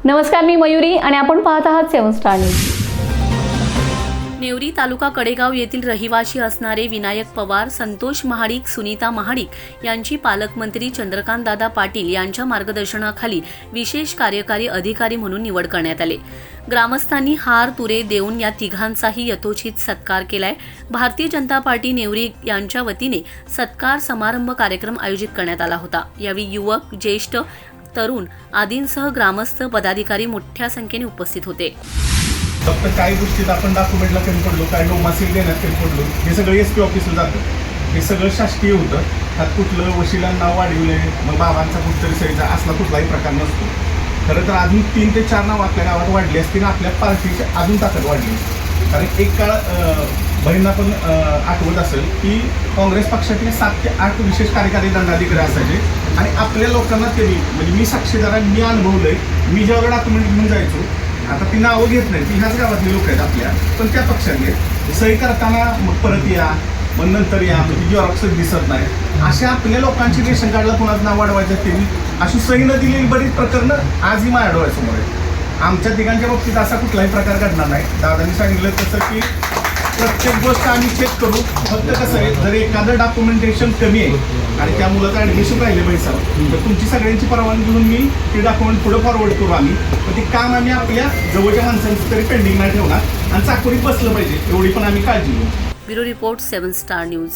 नमस्कार, मी मयुरी आणि आपण पाहत आहात 7 स्टार न्यूज। नेवरी तालुका कडेगाव येथील रहिवासी असणारे विनायक पवार, संतोष महाडिक, सुनीता महाडिक यांची पालकमंत्री चंद्रकांतदादा पाटील यांच्या मार्गदर्शनाखाली विशेष कार्यकारी अधिकारी म्हणून निवड करण्यात आली। ग्रामस्थांनी हार तुरे देऊन या तिघांचाही यथोचित सत्कार केलाय। भारतीय जनता पार्टी नेवरी यांच्या वतीने सत्कार समारंभ कार्यक्रम आयोजित करण्यात आला होता। यावेळी युवक, ज्येष्ठ, तरुण आदींसह ग्रामस्थ पदाधिकारी मोठ्या संख्येने उपस्थित होते। फक्त काही गोष्टीत आपण डॉक्युमेंटला कमी पडलो, काय डोमासील देण्यात कमी पडलो, हे सगळं SP ऑफिसला जातं। हे सगळं शासकीय होतं। त्यात कुठलं वशिला नाव वाढवले, मग बाबांचा कुठतरी सहीचा असला कुठलाही प्रकार नसतो। खरं तर अजून 3 ते 4 नाव आपल्या गावात वाढली असतील, आपल्या पार्टीची अजून ताकद वाढली असती। कारण एक काळ बहिणींना पण आठवत असेल की काँग्रेस पक्षातले 7 ते 8 विशेष कार्यकारी दंडाधिकारी असायचे आणि आपल्या लोकांना त्यांनी, म्हणजे मी साक्षीदार आहे, मी अनुभवलंय। मी जेव्हा डॉक्युमेंट घेऊन जायचो, आता ती नावं घेत नाही, ती ह्याच गावातली लोक आहेत आपल्या, पण त्या पक्षातले सही करताना मग परत या, मग नंतर या, मग ती झेरॉक्स दिसत नाही। अशा आपल्या लोकांची रेशन कार्डला कोणाचं नाव वाढवायचं ते अशी सही न दिलेली बरीच प्रकरणं आजही माझ्या डोळ्यासमोर आहेत। आमच्या तिघांच्या बाबतीत असा कुठलाही प्रकार घडणार नाही। दादांनी सांगितलं तसं की प्रत्येक गोष्ट आम्ही चेक करू। फक्त कसं आहे, जर एखादं डॉक्युमेंटेशन कमी आहे आणि त्या मुलाचं ॲडमिशन राहिले पैसा, तर तुमची सगळ्यांची परवानगी घेऊन मी ते डॉक्युमेंट पुढे फॉरवर्ड करू आम्ही। पण ते काम आम्ही आपल्या जवळच्या माणसांचं तरी पेंडिंग नाही ठेवणार आणि चाकोरीत बसलं पाहिजे एवढी पण आम्ही काळजी घेऊ। Bureau report 7 star news.